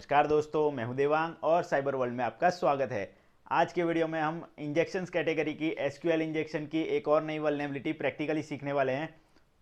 नमस्कार दोस्तों, मैं हूं देवांग और साइबर वर्ल्ड में आपका स्वागत है। आज के वीडियो में हम इंजेक्शंस कैटेगरी की एसक्यूएल इंजेक्शन की एक और नई वल्नरेबिलिटी प्रैक्टिकली सीखने वाले हैं।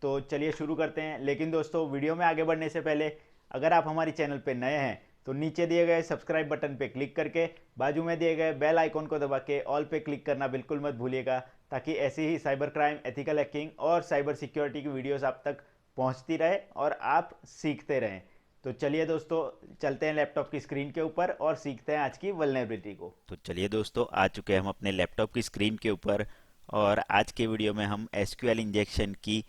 तो चलिए शुरू करते हैं। लेकिन दोस्तों, वीडियो में आगे बढ़ने से पहले अगर आप हमारी चैनल पर नए हैं तो नीचे दिए गए सब्सक्राइब बटन पर क्लिक करके बाजू में दिए गए बेल आइकॉन को दबा के ऑल पे क्लिक करना बिल्कुल मत भूलिएगा, ताकि ऐसी ही साइबर क्राइम, एथिकल हैकिंग और साइबर सिक्योरिटी की वीडियोस आप तक पहुंचती रहे और आप सीखते रहें। तो चलिए दोस्तों, चलते हैं लैपटॉप की स्क्रीन के ऊपर और सीखते हैं आज की वल्नरेबिलिटी को। तो चलिए दोस्तों, आ चुके हैं हम अपने लैपटॉप की स्क्रीन के ऊपर और आज के वीडियो में हम एसक्यूएल इंजेक्शन की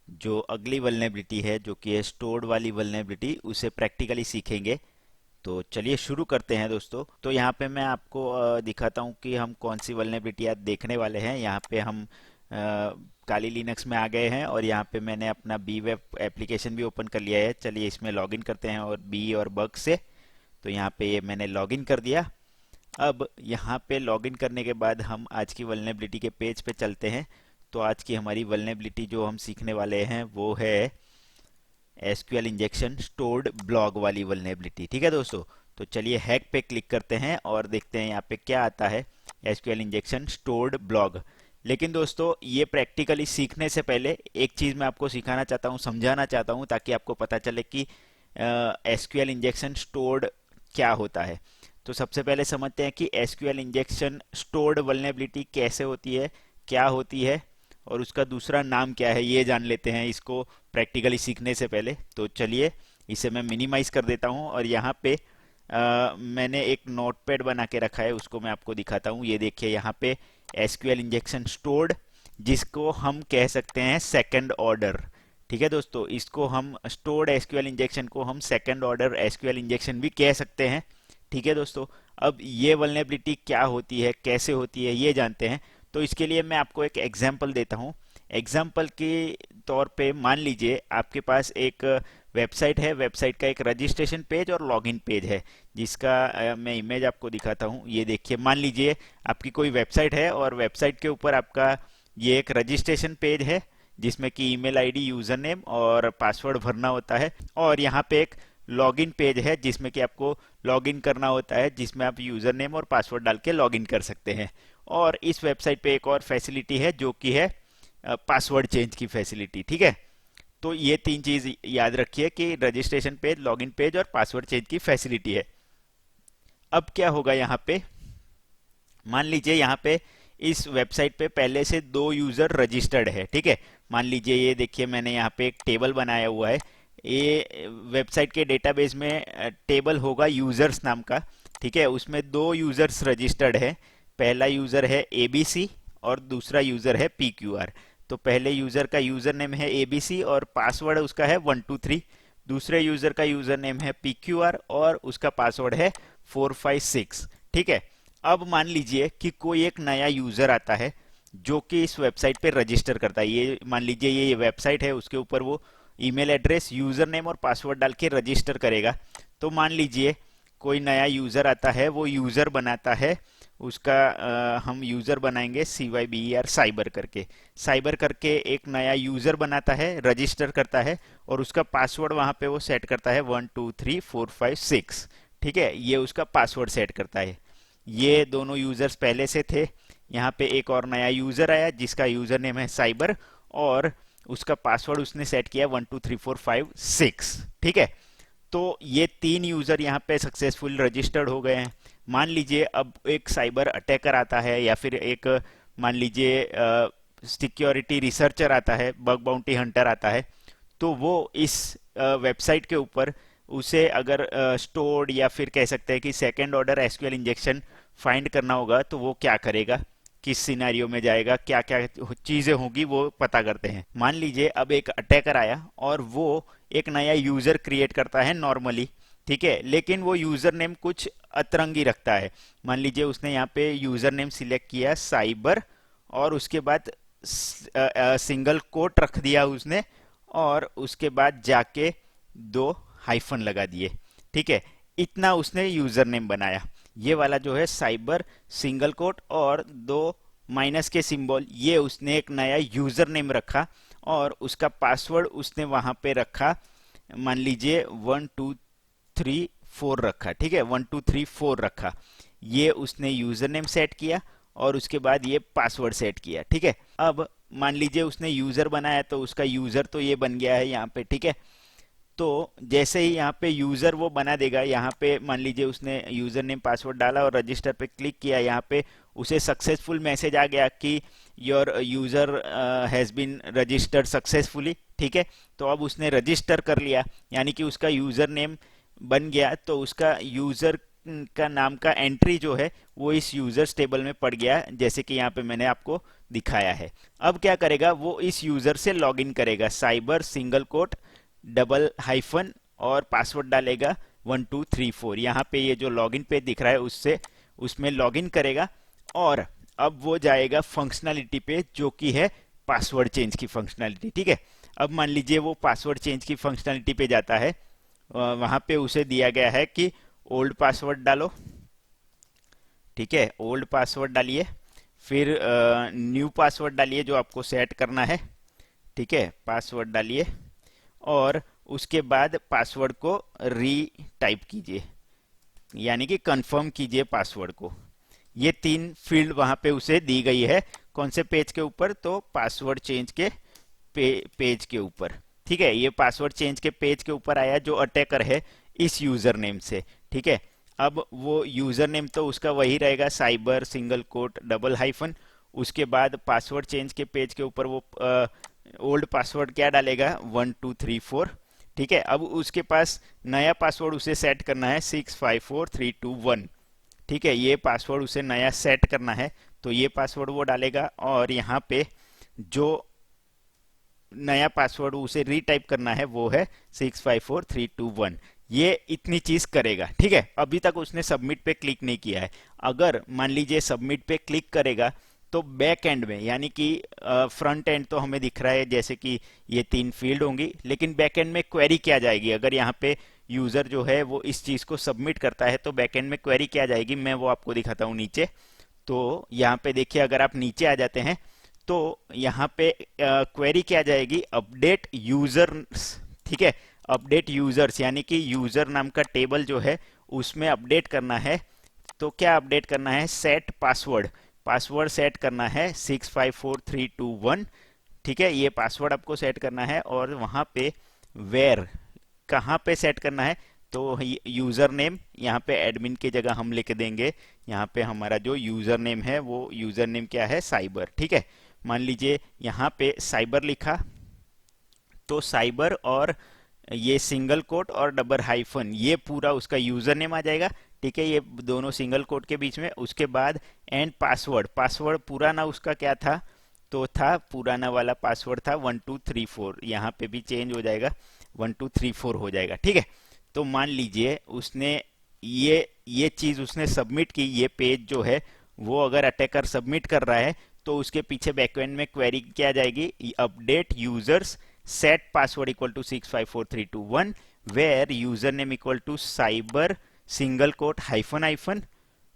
जो अगली वल्नरेबिलिटी है, जो कि है स्टोर्ड वाली वल्नरेबिलिटी, उसे प्रैक्टिकली सीखेंगे। तो चलिए शुरू करते हैं दोस्तों। तो यहाँ पे मैं आपको दिखाता हूँ कि हम कौन सी वल्नरेबिलिटी आज देखने वाले हैं। यहाँ पे हम काली लिनक्स में आ गए हैं और यहाँ पे मैंने अपना बी वेब एप्लीकेशन भी ओपन कर लिया है। चलिए इसमें लॉगिन करते हैं और बी और बग से। तो यहाँ पे ये मैंने लॉगिन कर दिया। अब यहाँ पे लॉगिन करने के बाद हम आज की वल्नरेबिलिटी के पेज पे चलते हैं। तो आज की हमारी वल्नरेबिलिटी जो हम सीखने वाले हैं वो है एसक्यूएल इंजेक्शन स्टोर्ड ब्लॉग वाली वल्नरेबिलिटी। ठीक है दोस्तों, तो चलिए हैक पे क्लिक करते हैं और देखते हैं यहाँ पे क्या आता है, एसक्यूएल इंजेक्शन स्टोर्ड ब्लॉग। लेकिन दोस्तों, ये प्रैक्टिकली सीखने से पहले एक चीज़ मैं आपको सिखाना चाहता हूँ, समझाना चाहता हूँ, ताकि आपको पता चले कि एसक्यूएल इंजेक्शन स्टोर्ड क्या होता है। तो सबसे पहले समझते हैं कि एसक्यूएल इंजेक्शन स्टोर्ड वल्नरेबिलिटी कैसे होती है, क्या होती है और उसका दूसरा नाम क्या है, ये जान लेते हैं इसको प्रैक्टिकली सीखने से पहले। तो चलिए इसे मैं मिनिमाइज कर देता हूँ और यहाँ पे मैंने एक नोटपैड बना के रखा है, उसको मैं आपको दिखाता हूँ। ये देखिए यहाँ पे एसक्यूएल इंजेक्शन स्टोर्ड, जिसको हम कह सकते हैं सेकंड ऑर्डर। ठीक है दोस्तों, इसको हम स्टोर्ड एसक्यूएल इंजेक्शन को हम सेकंड ऑर्डर एसक्यूएल इंजेक्शन भी कह सकते हैं। ठीक है दोस्तों, अब ये वल्नरेबिलिटी क्या होती है, कैसे होती है, ये जानते हैं। तो इसके लिए मैं आपको एक एग्जांपल देता हूँ। एग्जांपल के तौर पे मान लीजिए आपके पास एक वेबसाइट है, वेबसाइट का एक रजिस्ट्रेशन पेज और लॉगिन पेज है, जिसका मैं इमेज आपको दिखाता हूँ। ये देखिए, मान लीजिए आपकी कोई वेबसाइट है और वेबसाइट के ऊपर आपका ये एक रजिस्ट्रेशन पेज है, जिसमें कि ईमेल आईडी, यूजर नेम और पासवर्ड भरना होता है। और यहाँ पे एक लॉगिन पेज है जिसमें कि आपको लॉगिन करना होता है, जिसमें आप यूजर नेम और पासवर्ड डाल के लॉगिन कर सकते हैं। और इस वेबसाइट पे एक और फैसिलिटी है जो कि है पासवर्ड चेंज की फैसिलिटी। ठीक है, तो ये तीन चीज याद रखिए कि रजिस्ट्रेशन पेज, लॉगिन पेज और पासवर्ड चेंज की फैसिलिटी है। अब क्या होगा, यहाँ पे मान लीजिए यहाँ पे इस वेबसाइट पे पहले से 2 यूजर रजिस्टर्ड है। ठीक है, मान लीजिए ये देखिए मैंने यहाँ पे एक टेबल बनाया हुआ है। ये वेबसाइट के डेटाबेस में टेबल होगा यूजर्स नाम का। ठीक है, उसमें 2 यूजर्स रजिस्टर्ड है। पहला यूजर है एबीसी और दूसरा यूजर है पीक्यूआर। तो पहले यूजर का यूजर नेम है एबीसी और पासवर्ड उसका है 123। दूसरे यूजर का यूजर नेम है पीक्यूआर और उसका पासवर्ड है 456। ठीक है, अब मान लीजिए कि कोई एक नया यूजर आता है जो कि इस वेबसाइट पे रजिस्टर करता है। ये मान लीजिए ये वेबसाइट है, उसके ऊपर वो ईमेल एड्रेस, यूजर नेम और पासवर्ड डाल के रजिस्टर करेगा। तो मान लीजिए कोई नया यूजर आता है, वो यूजर बनाता है, उसका हम यूजर बनाएंगे CYBER साइबर करके। साइबर करके एक नया यूजर बनाता है, रजिस्टर करता है और उसका पासवर्ड वहां पे वो सेट करता है 123456। ठीक है, ये उसका पासवर्ड सेट करता है। ये दोनों यूजर्स पहले से थे। यहाँ पे एक और नया यूजर आया जिसका यूजर नेम है साइबर और उसका पासवर्ड उसने सेट किया 123456। ठीक है, तो ये 3 यूजर यहाँ पे सक्सेसफुल रजिस्टर्ड हो गए हैं। मान लीजिए अब एक साइबर अटैकर आता है या फिर एक मान लीजिए सिक्योरिटी रिसर्चर आता है, बग बाउंटी हंटर आता है। तो वो इस वेबसाइट के ऊपर उसे अगर स्टोर्ड या फिर कह सकते हैं कि second order SQL injection find करना होगा, तो वो क्या करेगा, किस सिनेरियो में जाएगा, क्या क्या चीजें होगी, वो पता करते हैं। मान लीजिए अब एक अटैकर आया और वो एक नया यूजर क्रिएट करता है नॉर्मली। ठीक है, लेकिन वो यूजर नेम कुछ अतरंगी रखता है। मान लीजिए उसने यहाँ पे यूजर नेम सिलेक्ट किया साइबर और उसके बाद सिंगल कोट रख दिया उसने और उसके बाद जाके 2 हाइफन लगा दिए। ठीक है, इतना उसने यूजर नेम बनाया। ये वाला जो है साइबर सिंगल कोट और 2 माइनस के सिंबल, ये उसने एक नया यूजर नेम रखा और उसका पासवर्ड उसने वहां पे रखा, मान लीजिए 1 2 3 4 रखा, ठीक है, 1 2 3 4 रखा। ये उसने यूजर नेम सेट किया और उसके बाद ये पासवर्ड सेट किया, ठीक है। अब मान लीजिए उसने यूजर बनाया तो उसका यूजर तो ये बन गया है यहाँ पे, ठीक है। तो जैसे ही यहाँ पे यूजर वो बना देगा, यहाँ पे मान लीजिए उसने यूजर नेम पासवर्ड डाला और रजिस्टर पे क्लिक किया, यहाँ पे उसे सक्सेसफुल मैसेज आ गया कि your user has been registered successfully, ठीक है। तो अब उसने रजिस्टर कर लिया, यानी कि उसका यूजर नेम बन गया, तो उसका यूजर का नाम का एंट्री जो है वो इस यूजर्स टेबल में पड़ गया, जैसे कि यहाँ पे मैंने आपको दिखाया है। अब क्या करेगा, वो इस यूजर से लॉगिन करेगा, cyber single coat double hyphen और पासवर्ड डालेगा 1 2 3 4। यहाँ पे ये जो लॉगिन पेज दिख रहा है उससे उसमें लॉगिन करेगा और अब वो जाएगा फंक्शनैलिटी पे, जो कि है पासवर्ड चेंज की फंक्शनैलिटी, ठीक है। अब मान लीजिए वो पासवर्ड चेंज की फंक्शनैलिटी पे जाता है, वहां पे उसे दिया गया है कि ओल्ड पासवर्ड डालो, ठीक है, ओल्ड पासवर्ड डालिए, फिर न्यू पासवर्ड डालिए जो आपको सेट करना है, ठीक है, पासवर्ड डालिए और उसके बाद पासवर्ड को री टाइप कीजिए, यानी कि कंफर्म कीजिए पासवर्ड को। ये 3 फील्ड वहां पे उसे दी गई है, कौन से पेज के ऊपर, तो पासवर्ड चेंज के पेज के ऊपर, ठीक है। ये पासवर्ड चेंज के पेज के ऊपर आया जो अटैकर है इस यूजर नेम से, ठीक है। अब वो यूजर नेम तो उसका वही रहेगा, cyber single coat double hyphen. उसके बाद पासवर्ड चेंज के पेज के ऊपर वो ओल्ड पासवर्ड क्या डालेगा, 1 2 3 4, ठीक है। अब उसके पास नया पासवर्ड उसे सेट करना है 6 5 4 3 2 1, ठीक है। ये पासवर्ड उसे नया सेट करना है, तो ये पासवर्ड वो डालेगा और यहाँ पे जो नया पासवर्ड उसे रीटाइप करना है वो है 6 5 4 3 2 1। ये इतनी चीज करेगा, ठीक है। अभी तक उसने सबमिट पे क्लिक नहीं किया है। अगर मान लीजिए सबमिट पे क्लिक करेगा तो बैक एंड में, यानी कि फ्रंट एंड तो हमें दिख रहा है जैसे कि ये 3 फील्ड होंगी, लेकिन बैक एंड में क्वेरी क्या जाएगी। अगर यहाँ पे यूजर जो है वो इस चीज को सबमिट करता है तो बैक एंड में क्वेरी क्या जाएगी, मैं वो आपको दिखाता हूँ नीचे। तो यहाँ पे देखिए, अगर आप नीचे आ जाते हैं तो यहाँ पे क्वेरी क्या जाएगी, अपडेट यूजर्स, ठीक है। अपडेट यूजर्स यानी कि यूजर नाम का टेबल जो है उसमें अपडेट करना है। तो क्या अपडेट करना है, सेट पासवर्ड, पासवर्ड सेट करना है 6 5 4 3 2 1, ठीक है। ये पासवर्ड आपको सेट करना है और वहां पे वेयर कहाँ पे सेट करना है, तो यूजर नेम यहाँ पे एडमिन की जगह हम लिख देंगे, यहाँ पे हमारा जो यूजर नेम है वो यूजर नेम क्या है, साइबर, ठीक है। मान लीजिए यहाँ पे साइबर लिखा, तो साइबर और ये सिंगल कोट और डबल हाइफन, ये पूरा उसका यूजर नेम आ जाएगा, ठीक है। ये दोनों सिंगल कोट के बीच में, उसके बाद एंड पासवर्ड, पासवर्ड पुराना उसका क्या था, तो था पुराना वाला पासवर्ड था 1 2 3 4, यहाँ पे भी चेंज हो जाएगा 1 2 3 4 हो जाएगा, ठीक है। तो मान लीजिए उसने ये चीज उसने सबमिट की, ये पेज जो है वो अगर अटैकर सबमिट कर रहा है तो उसके पीछे बैकएंड में क्वेरी क्या जाएगी, update users set password equal to 6 5 4 3 2 1 where user name equal to cyber single quote hyphen hyphen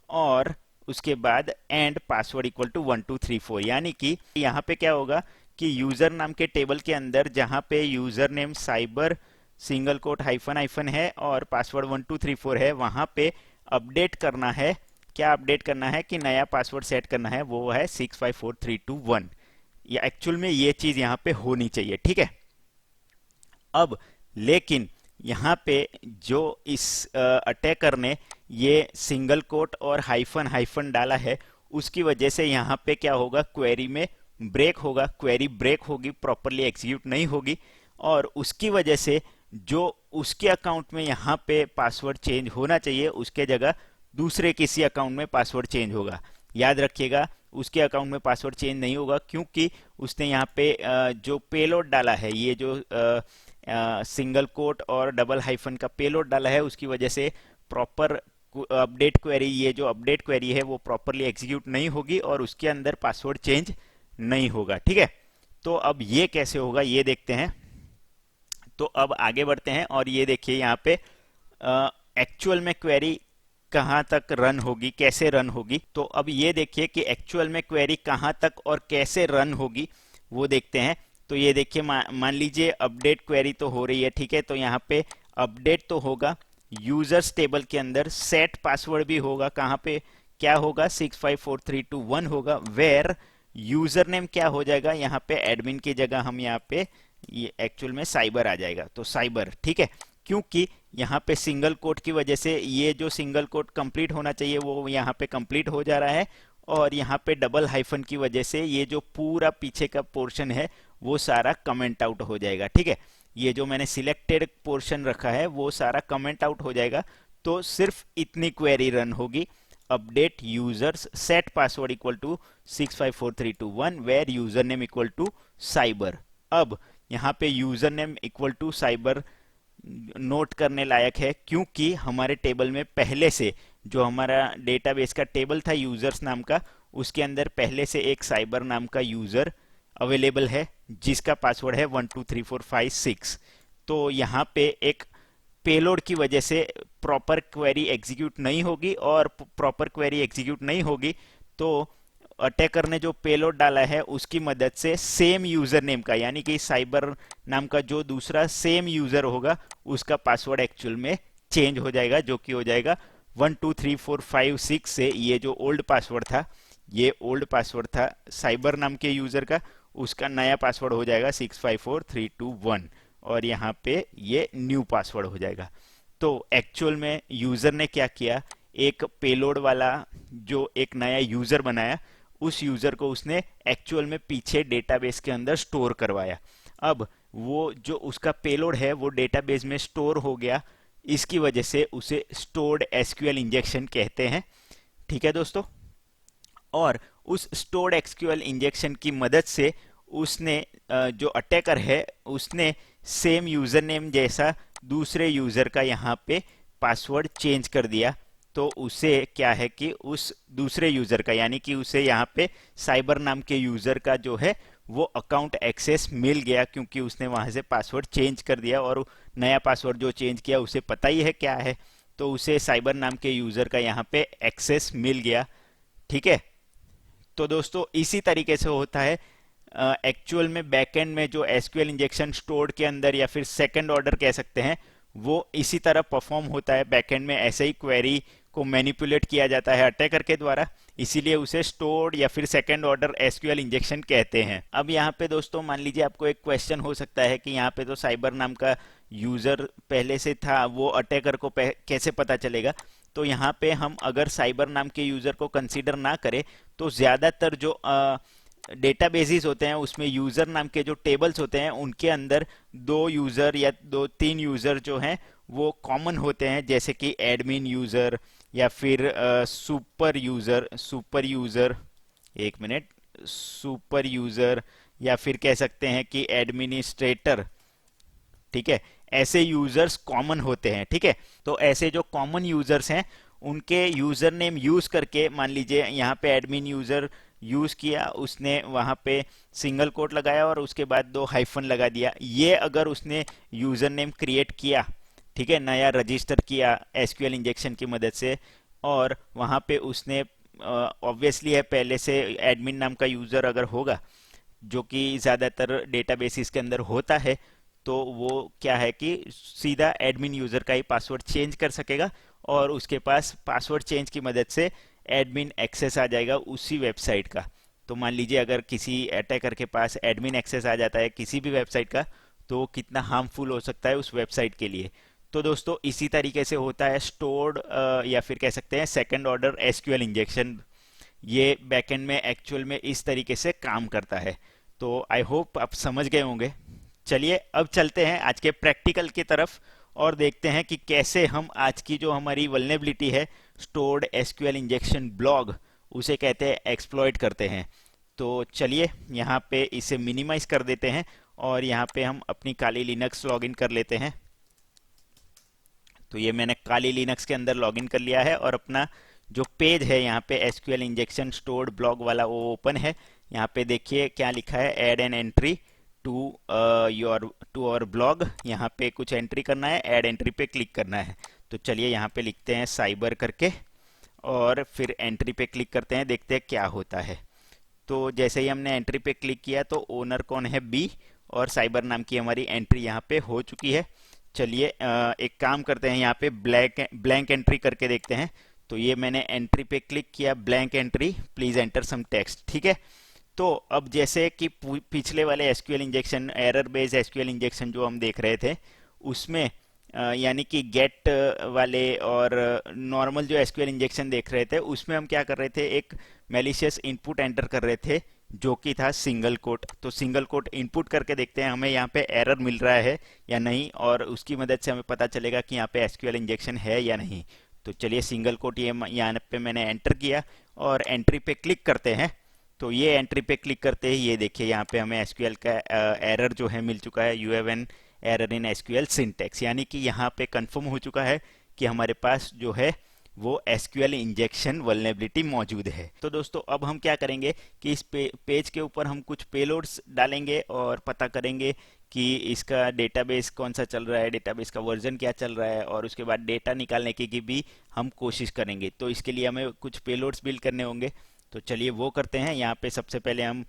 और उसके बाद एंड पासवर्ड इक्वल टू 1 2 3 4। यानी कि यहाँ पे क्या होगा कि यूजर नाम के टेबल के अंदर जहां पे user name cyber single quote hyphen hyphen है और पासवर्ड 1 2 3 4 है, वहां पे अपडेट करना है, क्या अपडेट करना है कि नया पासवर्ड सेट करना है, वो है 6 5 4 3 2 1। या एक्चुअल में ये चीज यहाँ पे होनी चाहिए, ठीक है। अब लेकिन यहाँ पे जो इस अटैकर ने ये सिंगल कोट और हाइफन हाइफन डाला है, उसकी वजह से यहाँ पे क्या होगा, क्वेरी में ब्रेक होगा, क्वेरी ब्रेक होगी, प्रॉपरली एग्जीक्यूट नहीं होगी और उसकी वजह से जो उसके अकाउंट में यहाँ पे पासवर्ड चेंज होना चाहिए उसके जगह दूसरे किसी अकाउंट में पासवर्ड चेंज होगा। याद रखिएगा, उसके अकाउंट में पासवर्ड चेंज नहीं होगा क्योंकि उसने यहाँ पे जो पेलोड डाला है, ये जो सिंगल कोट और डबल हाइफन का पेलोड डाला है, उसकी वजह से प्रॉपर अपडेट क्वेरी, ये जो अपडेट क्वेरी है वो प्रॉपरली एग्जीक्यूट नहीं होगी और उसके अंदर पासवर्ड चेंज नहीं होगा, ठीक है। तो अब ये कैसे होगा ये देखते हैं। तो अब आगे बढ़ते हैं और ये देखिए यहाँ पे एक्चुअल में क्वेरी कहाँ तक रन होगी, कैसे रन होगी। तो अब ये देखिए कि एक्चुअल में क्वेरी कहाँ तक और कैसे रन होगी वो देखते हैं। तो ये देखिए मान लीजिए अपडेट क्वेरी तो हो रही है, ठीक है। तो यहाँ पे अपडेट तो होगा, यूजर्स टेबल के अंदर सेट पासवर्ड भी होगा। कहाँ पे क्या होगा, 654321 होगा। वेयर यूजर नेम क्या हो जाएगा, यहाँ पे एडमिन की जगह हम यहाँ पे ये एक्चुअल में साइबर आ जाएगा, तो साइबर, ठीक है। क्योंकि यहाँ पे सिंगल कोट की वजह से ये जो सिंगल कोट कंप्लीट होना चाहिए वो यहाँ पे कंप्लीट हो जा रहा है, और यहाँ पे डबल हाइफन की वजह से ये जो पूरा पीछे का पोर्शन है वो सारा कमेंट आउट हो जाएगा, ठीक है। ये जो मैंने सिलेक्टेड पोर्शन रखा है वो सारा कमेंट आउट हो जाएगा। तो सिर्फ इतनी क्वेरी रन होगी, update users set password equal to 654321 where user name equal to cyber. अब यहाँ पे user name equal to cyber note करने लायक है, क्योंकि हमारे टेबल में पहले से जो हमारा डेटाबेस का टेबल था यूजर्स नाम का, उसके अंदर पहले से एक साइबर नाम का यूजर अवेलेबल है जिसका पासवर्ड है 123456। तो यहाँ पे एक पेलोड की वजह से प्रॉपर क्वेरी एग्जीक्यूट नहीं होगी, और प्रॉपर क्वेरी एग्जीक्यूट नहीं होगी तो अटैकर ने जो पेलोड डाला है उसकी मदद से सेम यूजर नेम का, यानी कि साइबर नाम का जो दूसरा सेम यूजर होगा उसका पासवर्ड एक्चुअल में चेंज हो जाएगा, जो कि हो जाएगा 123456 से ये जो ओल्ड पासवर्ड था, ये ओल्ड पासवर्ड था साइबर नाम के यूजर का, उसका नया पासवर्ड हो जाएगा 654321, और यहाँ पे ये न्यू पासवर्ड हो जाएगा। तो एक्चुअल में यूजर ने क्या किया, एक पेलोड वाला जो एक नया यूजर बनाया, उस यूजर को उसने एक्चुअल में पीछे डेटाबेस के अंदर स्टोर करवाया। अब वो जो उसका पेलोड है वो डेटाबेस में स्टोर हो गया, इसकी वजह से उसे स्टोर्ड एसक्यूएल इंजेक्शन कहते हैं, ठीक है दोस्तों। और उस स्टोर्ड एसक्यूएल इंजेक्शन की मदद से उसने जो अटैकर है उसने सेम यूजर नेम जैसा दूसरे यूजर का यहाँ पे पासवर्ड चेंज कर दिया। तो उसे क्या है कि उस दूसरे यूजर का, यानी कि उसे यहाँ पे साइबर नाम के यूजर का जो है वो अकाउंट एक्सेस मिल गया, क्योंकि उसने वहां से पासवर्ड चेंज कर दिया, और नया पासवर्ड जो चेंज किया उसे पता ही है क्या है, तो उसे साइबर नाम के यूजर का यहाँ पे एक्सेस मिल गया, ठीक है। तो दोस्तों इसी तरीके से होता है एक्चुअल में बैकएंड में जो एसक्यूएल इंजेक्शन स्टोर्ड के अंदर, या फिर सेकंड ऑर्डर कह सकते हैं, वो इसी तरह परफॉर्म होता है बैकएंड में। ऐसे ही क्वेरी को मैनिपुलेट किया जाता है अटैकर के द्वारा, इसीलिए उसे स्टोर्ड या फिर सेकंड ऑर्डर एसक्यूएल इंजेक्शन कहते हैं। अब यहाँ पे दोस्तों मान लीजिए आपको एक क्वेश्चन हो सकता है कि यहाँ पे तो साइबर नाम का यूजर पहले से था, वो अटैकर को कैसे पता चलेगा। तो यहाँ पे हम अगर साइबर नाम के यूजर को कंसीडर ना करें तो ज्यादातर जो डेटाबेसेस होते हैं उसमें यूजर नाम के जो टेबल्स होते हैं उनके अंदर दो यूजर या दो तीन यूजर जो हैं वो कॉमन होते हैं, जैसे कि एडमिन यूजर या फिर सुपर यूजर, एक मिनट, सुपर यूजर, या फिर कह सकते हैं कि एडमिनिस्ट्रेटर, ठीक है। ऐसे यूजर्स कॉमन होते हैं, ठीक है। तो ऐसे जो कॉमन यूजर्स हैं उनके यूजर नेम यूज करके, मान लीजिए यहाँ पे एडमिन यूजर यूज किया, उसने वहां पे सिंगल कोट लगाया और उसके बाद दो हाइफन लगा दिया, ये अगर उसने यूजर नेम क्रिएट किया, ठीक है, नया रजिस्टर किया एसक्यूएल इंजेक्शन की मदद से, और वहां पे उसने ऑब्वियसली है पहले से एडमिन नाम का यूजर अगर होगा, जो कि ज्यादातर डेटाबेसिस के अंदर होता है, तो वो क्या है कि सीधा एडमिन यूजर का ही पासवर्ड चेंज कर सकेगा, और उसके पास पासवर्ड चेंज की मदद से एडमिन एक्सेस आ जाएगा उसी वेबसाइट का। तो मान लीजिए अगर किसी अटैकर के पास एडमिन एक्सेस आ जाता है किसी भी वेबसाइट का, तो कितना हार्मफुल हो सकता है उस वेबसाइट के लिए। तो दोस्तों इसी तरीके से होता है स्टोर्ड या फिर कह सकते हैं सेकंड ऑर्डर एसक्यूएल इंजेक्शन। ये बैकएंड में एक्चुअल में इस तरीके से काम करता है। तो आई होप आप समझ गए होंगे। चलिए अब चलते हैं आज के प्रैक्टिकल की तरफ और देखते हैं कि कैसे हम आज की जो हमारी वल्नरेबिलिटी है स्टोर्ड एसक्यूएल इंजेक्शन ब्लॉग, उसे कहते हैं एक्सप्लॉइट करते हैं। तो चलिए यहाँ पे इसे मिनिमाइज कर देते हैं और यहाँ पे हम अपनी काली लिनक्स लॉगिन कर लेते हैं। तो ये मैंने काली लिनक्स के अंदर लॉगिन कर लिया है और अपना जो पेज है यहाँ पे एसक्यूएल इंजेक्शन स्टोर्ड ब्लॉग वाला वो ओपन है। यहाँ पे देखिए क्या लिखा है, add an entry to our blog. यहाँ पे कुछ एंट्री करना है, ऐड एंट्री पे क्लिक करना है। तो चलिए यहाँ पे लिखते हैं साइबर करके और फिर एंट्री पे क्लिक करते हैं, देखते हैं क्या होता है। तो जैसे ही हमने एंट्री पे क्लिक किया तो ओनर कौन है बी और साइबर नाम की हमारी एंट्री यहाँ पे हो चुकी है। चलिए एक काम करते हैं, यहाँ पे ब्लैंक एंट्री करके देखते हैं। तो ये मैंने एंट्री पे क्लिक किया, blank entry, please enter some text, ठीक है। तो अब जैसे कि पिछले वाले SQL injection, error based SQL injection जो हम देख रहे थे, उसमें यानी कि गेट वाले और नॉर्मल जो एसक्यूएल इंजेक्शन देख रहे थे, उसमें हम क्या कर रहे थे, एक मैलिशियस इनपुट एंटर कर रहे थे जो कि था सिंगल कोट। तो सिंगल कोट इनपुट करके देखते हैं हमें यहाँ पे एरर मिल रहा है या नहीं, और उसकी मदद से हमें पता चलेगा कि यहाँ पे एसक्यूएल इंजेक्शन है या नहीं। तो चलिए सिंगल कोट ये यहाँ पे मैंने एंटर किया और एंट्री पे क्लिक करते हैं। तो ये एंट्री पे क्लिक करते ही ये देखिए यहाँ पे हमें एसक्यूएल का एरर जो है मिल चुका है, you have an error in SQL syntax, यानी कि यहाँ पे कंफर्म हो चुका है कि हमारे पास जो है वो एसक्यूएल इंजेक्शन वल्नरेबिलिटी मौजूद है। तो दोस्तों अब हम क्या करेंगे कि इस पेज के ऊपर हम कुछ पेलोड्स डालेंगे और पता करेंगे कि इसका डेटाबेस कौन सा चल रहा है, डेटाबेस का वर्जन क्या चल रहा है, और उसके बाद डेटा निकालने की भी हम कोशिश करेंगे। तो इसके लिए हमें कुछ पेलोड्स बिल्ड करने होंगे। तो चलिए वो करते हैं। यहाँ पे सबसे पहले हम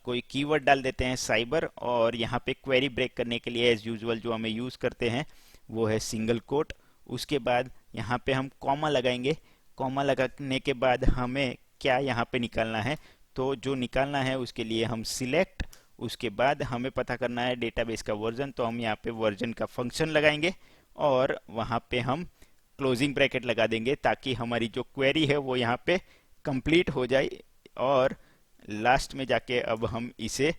कोई कीवर्ड डाल देते हैं साइबर, और यहाँ पे क्वेरी ब्रेक करने के लिए एज यूजुअल जो हमें यूज़ करते हैं वो है सिंगल कोट। उसके बाद यहाँ पे हम कॉमा लगाएंगे। कॉमा लगाने के बाद हमें क्या यहाँ पे निकालना है, तो जो निकालना है उसके लिए हम सिलेक्ट, उसके बाद हमें पता करना है डेटाबेस का वर्जन, तो हम यहाँ पे वर्जन का फंक्शन लगाएंगे और वहाँ पे हम क्लोजिंग ब्रैकेट लगा देंगे ताकि हमारी जो क्वेरी है वो यहाँ पे कंप्लीट हो जाए। और लास्ट में जाके अब हम इसे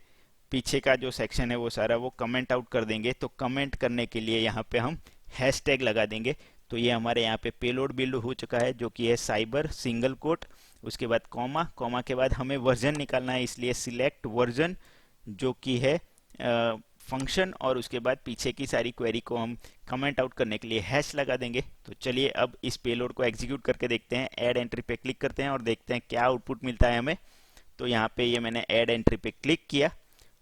पीछे का जो सेक्शन है वो सारा वो कमेंट आउट कर देंगे। तो कमेंट करने के लिए यहाँ पे हम हैशटैग लगा देंगे। तो ये हमारे यहाँ पे पेलोड बिल्ड हो चुका है जो कि है साइबर सिंगल कोट, उसके बाद कॉमा, कॉमा के बाद हमें वर्जन निकालना है, इसलिए सिलेक्ट वर्जन जो कि है फंक्शन, और उसके बाद पीछे की सारी क्वेरी को हम कमेंट आउट करने के लिए हैश लगा देंगे। तो चलिए अब इस पेलोड को एग्जीक्यूट करके देखते हैं। ऐड एंट्री पे क्लिक करते हैं और देखते हैं क्या आउटपुट मिलता है हमें। तो यहाँ पे ये मैंने ऐड एंट्री पे क्लिक किया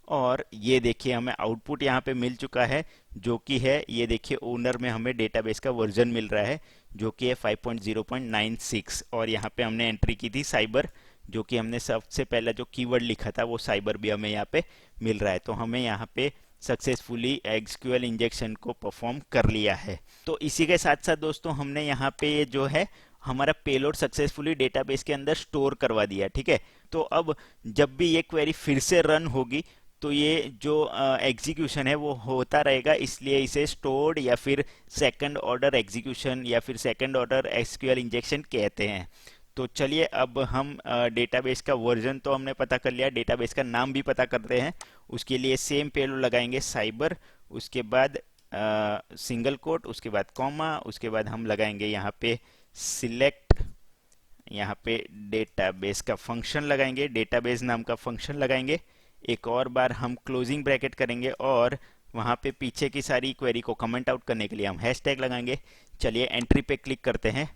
और ये देखिए हमें आउटपुट यहाँ पे मिल चुका है जो कि है, ये देखिए ओनर में हमें डेटाबेस का वर्जन मिल रहा है जो कि है 5.0.96, और यहाँ पे हमने एंट्री की थी साइबर, जो कि हमने सबसे पहला जो कीवर्ड लिखा था वो साइबर भी हमें यहाँ पे मिल रहा है। तो हमें यहाँ पे सक्सेसफुली एसक्यूएल इंजेक्शन को परफॉर्म कर लिया है। तो इसी के साथ साथ दोस्तों हमने यहाँ पे ये जो है हमारा पेलोड सक्सेसफुली डेटाबेस के अंदर स्टोर करवा दिया, ठीक है। तो अब जब भी ये क्वेरी फिर से रन होगी तो ये जो एग्जीक्यूशन है वो होता रहेगा, इसलिए इसे स्टोर्ड या फिर सेकंड ऑर्डर एग्जीक्यूशन या फिर सेकंड ऑर्डर एसक्यूएल इंजेक्शन कहते हैं। तो चलिए अब हम डेटाबेस का वर्जन तो हमने पता कर लिया, डेटाबेस का नाम भी पता करते हैं। उसके लिए सेम पेलोड लगाएंगे साइबर, उसके बाद सिंगल कोट, उसके बाद कॉमा, उसके बाद हम लगाएंगे यहाँ पे सिलेक्ट, यहाँ पे डेटाबेस का फंक्शन लगाएंगे, डेटाबेस नाम का फंक्शन लगाएंगे। एक और बार हम क्लोजिंग ब्रैकेट करेंगे और वहाँ पे पीछे की सारी क्वेरी को कमेंट आउट करने के लिए हम हैशटैग लगाएंगे। चलिए एंट्री पे क्लिक करते हैं।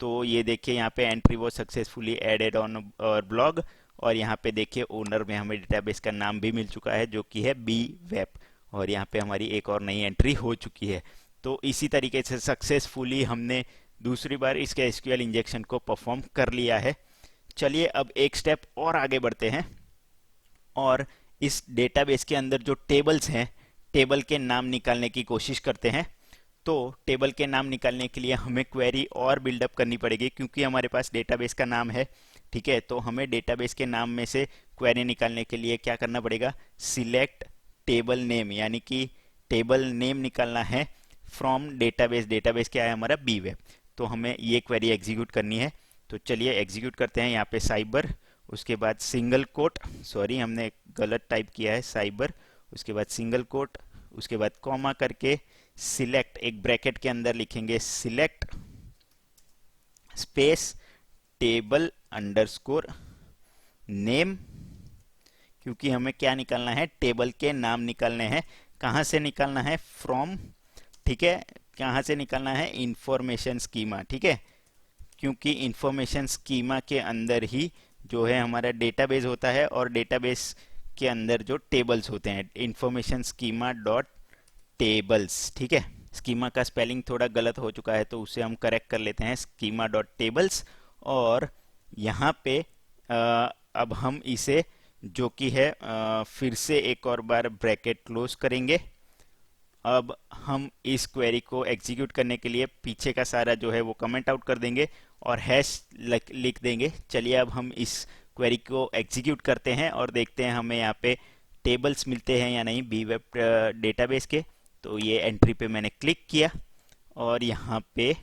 तो ये देखिए यहाँ पे एंट्री वो सक्सेसफुली एडेड ऑन और ब्लॉग, और यहाँ पे देखिए ओनर में हमें डेटाबेस का नाम भी मिल चुका है जो कि है बी वेब, और यहाँ पे हमारी एक और नई एंट्री हो चुकी है। तो इसी तरीके से सक्सेसफुली हमने दूसरी बार इसके एसक्यूएल इंजेक्शन को परफॉर्म कर लिया है। चलिए अब एक स्टेप और आगे बढ़ते हैं और इस डेटाबेस के अंदर जो टेबल्स हैं, टेबल के नाम निकालने की कोशिश करते हैं। तो टेबल के नाम निकालने के लिए हमें क्वेरी और बिल्डअप करनी पड़ेगी क्योंकि हमारे पास डेटाबेस का नाम है, ठीक है। तो हमें डेटाबेस के नाम में से क्वेरी निकालने के लिए क्या करना पड़ेगा, सिलेक्ट टेबल नेम, यानी कि टेबल नेम निकालना है फ्रॉम डेटाबेस। डेटाबेस क्या है हमारा, बी वेब। तो हमें ये क्वेरी एग्जीक्यूट करनी है। तो चलिए एग्जीक्यूट करते हैं। यहाँ पे साइबर, उसके बाद सिंगल कोट, सॉरी हमने गलत टाइप किया है, साइबर, उसके बाद सिंगल कोट, उसके बाद कॉमा करके सिलेक्ट, एक ब्रैकेट के अंदर लिखेंगे select space table underscore name, क्योंकि हमें क्या निकालना है, टेबल के नाम निकालने हैं। कहाँ से निकालना है, फ्रॉम, ठीक है। कहाँ से निकालना है, इंफॉर्मेशन स्कीमा, ठीक है, क्योंकि इंफॉर्मेशन स्कीमा के अंदर ही जो है हमारा डेटाबेस होता है और डेटाबेस के अंदर जो टेबल्स होते हैं, इंफॉर्मेशन स्कीमा डॉट टेबल्स, ठीक है। स्कीमा का स्पेलिंग थोड़ा गलत हो चुका है तो उसे हम करेक्ट कर लेते हैं, स्कीमा डॉट टेबल्स। और यहाँ पे अब हम इसे जो कि है फिर से एक और बार ब्रैकेट क्लोज करेंगे अब हम इस क्वेरी को एग्जीक्यूट करने के लिए पीछे का सारा जो है वो कमेंट आउट कर देंगे और हैश लिख देंगे। चलिए अब हम इस क्वेरी को एग्जीक्यूट करते हैं और देखते हैं हमें यहाँ पे टेबल्स मिलते हैं या नहीं बी वेब डेटाबेस के। तो ये एंट्री पे मैंने क्लिक किया और यहाँ पे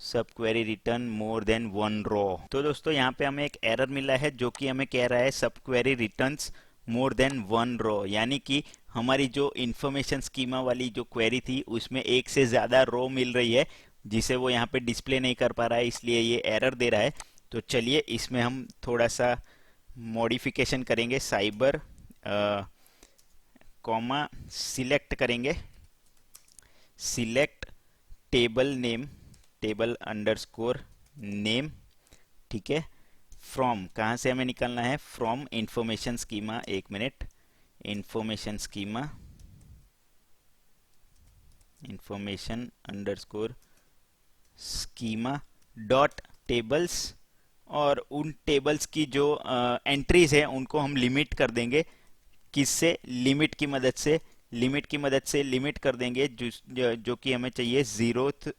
subquery return more than one row. तो दोस्तों यहाँ पे हमें एक एरर मिला है जो कि हमें कह रहा है subquery returns more than one row, यानी कि हमारी जो इंफॉर्मेशन स्कीमा वाली जो क्वेरी थी उसमें एक से ज़्यादा रो मिल रही है जिसे वो यहाँ पे डिस्प्ले नहीं कर पा रहा है, इसलिए ये एरर दे रहा है। तो चलिए इसमें हम थोड़ा सा मॉडिफिकेशन करेंगे, साइबर कॉमा सिलेक्ट करेंगे, select table name, table underscore name, ठीक है। फ्रॉम कहाँ से हमें निकालना है, फ्रॉम इंफॉर्मेशन स्कीमा, एक minute, information schema, information underscore schema dot tables, और उन टेबल्स की जो एंट्रीज है उनको हम लिमिट कर देंगे, किससे, लिमिट की मदद से, लिमिट की मदद से लिमिट कर देंगे जो कि हमें चाहिए 0th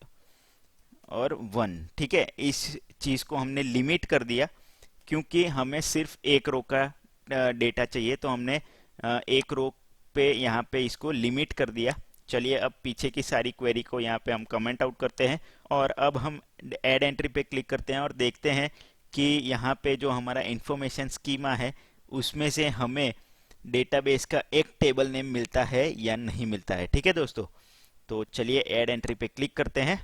और 1, ठीक है। इस चीज़ को हमने लिमिट कर दिया क्योंकि हमें सिर्फ एक रो का डेटा चाहिए, तो हमने एक रो पे यहाँ पे इसको लिमिट कर दिया। चलिए अब पीछे की सारी क्वेरी को यहाँ पे हम कमेंट आउट करते हैं और अब हम ऐड एंट्री पे क्लिक करते हैं और देखते हैं कि यहाँ पे जो हमारा इंफॉर्मेशन स्कीमा है उसमें से हमें डेटाबेस का एक टेबल नेम मिलता है या नहीं मिलता है, ठीक है दोस्तों। तो चलिए ऐड एंट्री पे क्लिक करते हैं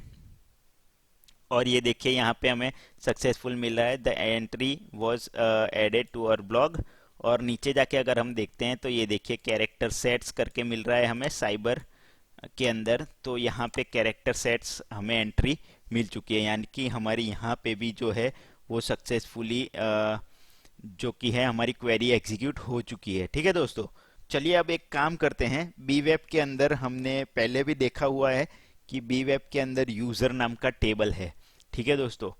और ये देखिए यहाँ पे हमें सक्सेसफुल मिल रहा है, the entry was added to our blog. और नीचे जाके अगर हम देखते हैं तो ये देखिए कैरेक्टर सेट्स करके मिल रहा है हमें साइबर के अंदर। तो यहाँ पे कैरेक्टर सेट्स हमें एंट्री मिल चुकी है, यानी कि हमारी यहाँ पे भी जो है वो सक्सेसफुली जो कि है हमारी क्वेरी एग्जीक्यूट हो चुकी है, ठीक है दोस्तों। चलिए अब एक काम करते हैं, बी वेब के अंदर हमने पहले भी देखा हुआ है कि बी वेब के अंदर यूज़र नाम का टेबल है, ठीक है दोस्तों।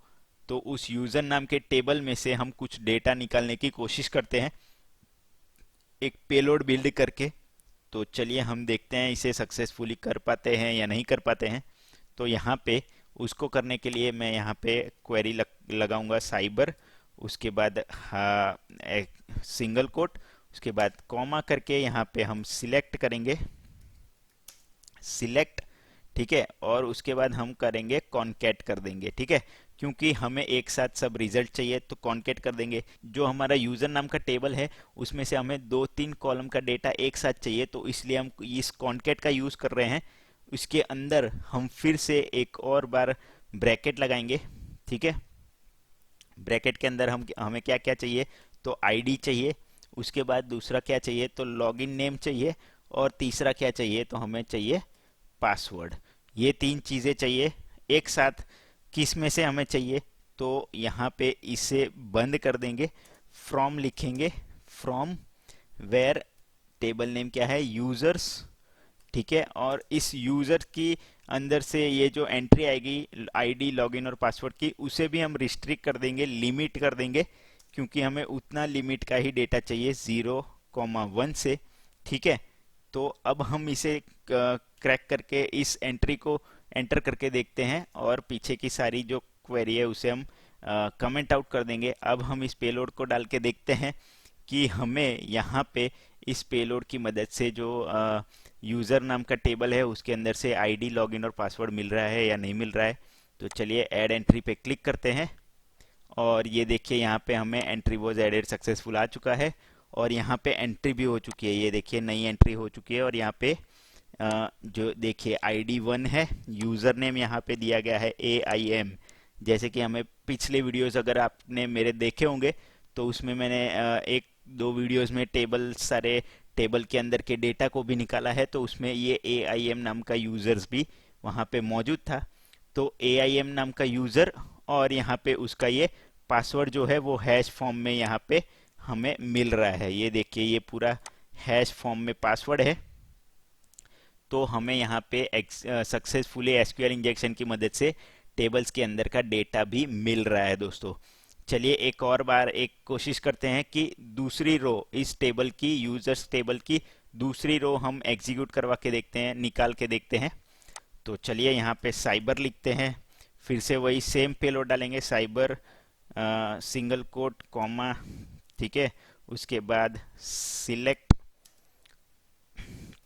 तो उस यूज़र नाम के टेबल में से हम कुछ डेटा निकालने की कोशिश करते हैं एक पेलोड बिल्ड करके। तो चलिए हम देखते हैं इसे सक्सेसफुली कर पाते हैं या नहीं कर पाते हैं। तो यहाँ पे उसको करने के लिए मैं यहाँ पे क्वेरी लगाऊंगा साइबर, उसके बाद एक सिंगल कोट, उसके बाद कॉमा करके यहाँ पे हम सिलेक्ट करेंगे, सिलेक्ट, ठीक है। और उसके बाद हम करेंगे कॉन्केट कर देंगे, ठीक है, क्योंकि हमें एक साथ सब रिजल्ट चाहिए तो कॉन्केट कर देंगे। जो हमारा यूज़र नाम का टेबल है उसमें से हमें 2-3 कॉलम का डेटा एक साथ चाहिए, तो इसलिए हम इस कॉन्केट का यूज़ कर रहे हैं। उसके अंदर हम फिर से एक और बार ब्रैकेट लगाएंगे, ठीक है। ब्रैकेट के अंदर हमें क्या क्या चाहिए, तो आईडी चाहिए, उसके बाद दूसरा क्या चाहिए, तो लॉगिन नेम चाहिए, और तीसरा क्या चाहिए, तो हमें चाहिए पासवर्ड। ये 3 चीज़ें चाहिए एक साथ। किस में से हमें चाहिए, तो यहाँ पे इसे बंद कर देंगे, फ्रॉम लिखेंगे, फ्रॉम वेयर टेबल नेम क्या है, यूजर्स, ठीक है। और इस यूजर की अंदर से ये जो एंट्री आएगी आईडी, लॉगिन और पासवर्ड की, उसे भी हम रिस्ट्रिक्ट कर देंगे, लिमिट कर देंगे, क्योंकि हमें उतना लिमिट का ही डेटा चाहिए 0,1 से, ठीक है। तो अब हम इसे क्रैक करके इस एंट्री को एंटर करके देखते हैं और पीछे की सारी जो क्वेरी है उसे हम कमेंट आउट कर देंगे। अब हम इस पेलोड को डाल के देखते हैं कि हमें यहाँ पे इस पेलोड की मदद से जो यूज़र नाम का टेबल है उसके अंदर से आईडी, लॉगिन और पासवर्ड मिल रहा है या नहीं मिल रहा है। तो चलिए ऐड एंट्री पे क्लिक करते हैं और ये देखिए यहाँ पे हमें एंट्री वॉज एडेड सक्सेसफुल आ चुका है और यहाँ पे एंट्री भी हो चुकी है, ये देखिए नई एंट्री हो चुकी है। और यहाँ पे जो देखिए ID1 है, यूज़र नेम यहाँ पे दिया गया है AIM, जैसे कि हमें पिछले वीडियोस अगर आपने मेरे देखे होंगे तो उसमें मैंने 1-2 वीडियोस में सारे टेबल के अंदर के डेटा को भी निकाला है, तो उसमें ये AIM नाम का यूज़र्स भी वहाँ पे मौजूद था। तो AIM नाम का यूज़र और यहाँ पे उसका ये पासवर्ड जो है वो हैश फॉर्म में यहाँ पे हमें मिल रहा है। ये देखिए ये पूरा हैश फॉर्म में पासवर्ड है। तो हमें यहाँ पे सक्सेसफुली एसक्यूएल इंजेक्शन की मदद से टेबल्स के अंदर का डेटा भी मिल रहा है दोस्तों। चलिए एक और बार एक कोशिश करते हैं कि दूसरी रो इस टेबल की, यूजर्स टेबल की दूसरी रो हम एग्जीक्यूट करवा के देखते हैं, निकाल के देखते हैं। तो चलिए यहाँ पे साइबर लिखते हैं, फिर से वही सेम पेलोड डालेंगे, साइबर सिंगल कोट कॉमा, ठीक है। उसके बाद सिलेक्ट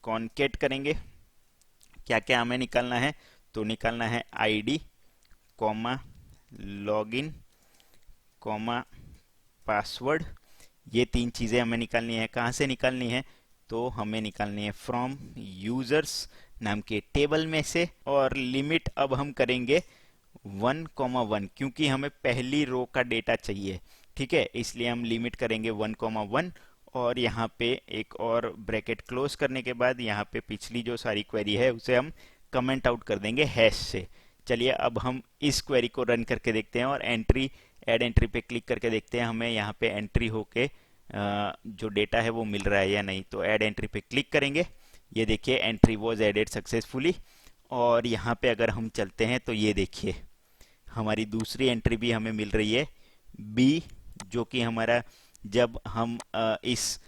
कॉन्केट करेंगे। क्या क्या हमें निकालना है, तो निकालना है ID comma login comma password. ये 3 चीज़ें हमें निकालनी है। कहाँ से निकालनी है, तो हमें निकालनी है फ्रॉम यूजर्स नाम के टेबल में से। और लिमिट अब हम करेंगे 1,1 क्योंकि हमें पहली रो का डेटा चाहिए, ठीक है। इसलिए हम लिमिट करेंगे 1,1 और यहाँ पे एक और ब्रैकेट क्लोज करने के बाद यहाँ पे पिछली जो सारी क्वेरी है उसे हम कमेंट आउट कर देंगे हैश से। चलिए अब हम इस क्वेरी को रन करके देखते हैं और ऐड एंट्री पे क्लिक करके देखते हैं हमें यहाँ पे एंट्री होके जो डेटा है वो मिल रहा है या नहीं। तो ऐड एंट्री पे क्लिक करेंगे, ये देखिए एंट्री वॉज एडेड सक्सेसफुली। और यहाँ पे अगर हम चलते हैं तो ये देखिए हमारी दूसरी एंट्री भी हमें मिल रही है बी, जो कि हमारा जब हम इस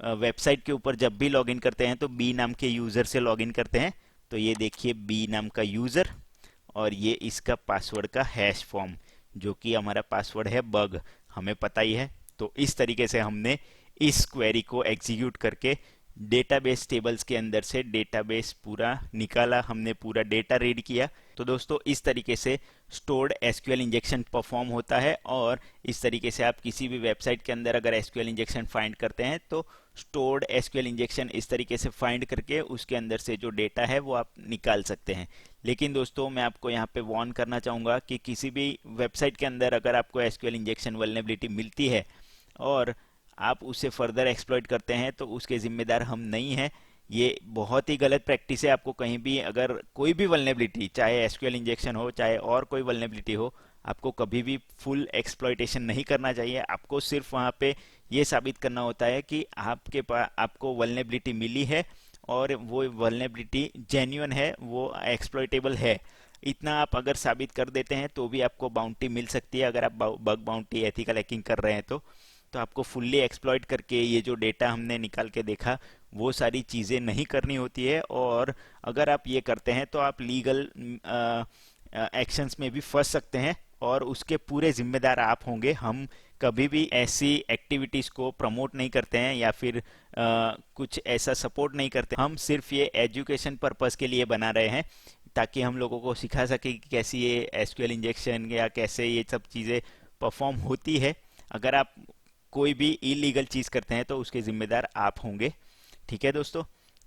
वेबसाइट के ऊपर जब भी लॉगिन करते हैं तो बी नाम के यूज़र से लॉगिन करते हैं। तो ये देखिए बी नाम का यूज़र और ये इसका पासवर्ड का हैश फॉर्म, जो कि हमारा पासवर्ड है बग, हमें पता ही है। तो इस तरीके से हमने इस क्वेरी को एग्जीक्यूट करके डेटाबेस टेबल्स के अंदर से डेटाबेस पूरा निकाला, हमने पूरा डेटा रीड किया। तो दोस्तों इस तरीके से स्टोर्ड एसक्यूएल इंजेक्शन परफॉर्म होता है। और इस तरीके से आप किसी भी वेबसाइट के अंदर अगर एसक्यूएल इंजेक्शन फाइंड करते हैं तो स्टोर्ड एसक्यूएल इंजेक्शन इस तरीके से फाइंड करके उसके अंदर से जो डेटा है वो आप निकाल सकते हैं। लेकिन दोस्तों मैं आपको यहाँ पे वार्न करना चाहूँगा कि किसी भी वेबसाइट के अंदर अगर आपको एसक्यूएल इंजेक्शन वल्नरेबिलिटी मिलती है और आप उसे फर्दर एक्सप्लॉइट करते हैं तो उसके जिम्मेदार हम नहीं हैं। ये बहुत ही गलत प्रैक्टिस है। आपको कहीं भी अगर कोई भी वल्नरेबिलिटी, चाहे एसक्यूएल इंजेक्शन हो चाहे और कोई वल्नरेबिलिटी हो, आपको कभी भी फुल एक्सप्लॉइटेशन नहीं करना चाहिए। आपको सिर्फ वहाँ पे ये साबित करना होता है कि आपके पास आपको वल्नरेबिलिटी मिली है और वो वल्नरेबिलिटी जेन्युइन है, वो एक्सप्लॉइटेबल है। इतना आप अगर साबित कर देते हैं तो भी आपको बाउंटी मिल सकती है। अगर आप बग बाउंटी एथिकल हैकिंग कर रहे हैं तो आपको फुल्ली एक्सप्लॉइट करके ये जो डेटा हमने निकाल के देखा वो सारी चीज़ें नहीं करनी होती है। और अगर आप ये करते हैं तो आप लीगल एक्शंस में भी फंस सकते हैं और उसके पूरे जिम्मेदार आप होंगे। हम कभी भी ऐसी एक्टिविटीज़ को प्रमोट नहीं करते हैं या फिर कुछ ऐसा सपोर्ट नहीं करते। हम सिर्फ ये एजुकेशन पर्पस के लिए बना रहे हैं ताकि हम लोगों को सिखा सके कि कैसी ये एसक्यूएल इंजेक्शन या कैसे ये सब चीज़ें परफॉर्म होती है। अगर आप कोई भी इलीगल चीज़ करते हैं तो उसके जिम्मेदार आप होंगे, ठीक है दोस्तों।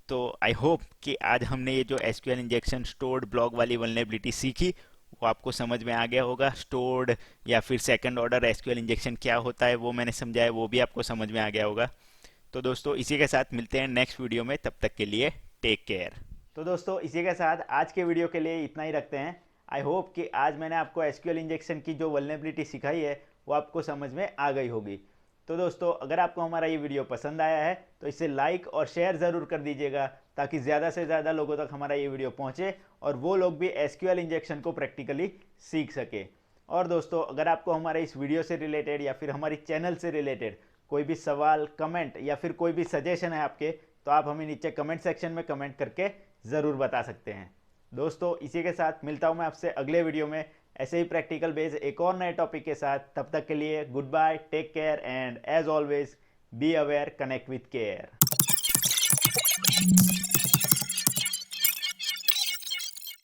तो आई होप कि आज हमने ये जो एसक्यूएल इंजेक्शन स्टोर्ड ब्लॉक वाली वल्नरेबिलिटी सीखी वो आपको समझ में आ गया होगा। स्टोर्ड या फिर सेकंड ऑर्डर एसक्यूएल इंजेक्शन क्या होता है वो मैंने समझाया, वो भी आपको समझ में आ गया होगा। तो दोस्तों इसी के साथ मिलते हैं नेक्स्ट वीडियो में, तब तक के लिए टेक केयर। तो दोस्तों इसी के साथ आज के वीडियो के लिए इतना ही रखते हैं। आई होप कि आज मैंने आपको एसक्यूएल इंजेक्शन की जो वल्नरेबिलिटी सिखाई है वो आपको समझ में आ गई होगी। तो दोस्तों अगर आपको हमारा ये वीडियो पसंद आया है तो इसे लाइक और शेयर ज़रूर कर दीजिएगा ताकि ज़्यादा से ज़्यादा लोगों तक हमारा ये वीडियो पहुँचे और वो लोग भी एसक्यूएल इंजेक्शन को प्रैक्टिकली सीख सके। और दोस्तों अगर आपको हमारे इस वीडियो से रिलेटेड या फिर हमारी चैनल से रिलेटेड कोई भी सवाल, कमेंट या फिर कोई भी सजेशन है आपके, तो आप हमें नीचे कमेंट सेक्शन में कमेंट करके ज़रूर बता सकते हैं। दोस्तों इसी के साथ मिलता हूँ मैं आपसे अगले वीडियो में ऐसे ही प्रैक्टिकल बेस एक और नए टॉपिक के साथ। तब तक के लिए good bye, take care and as always be aware, connect with care.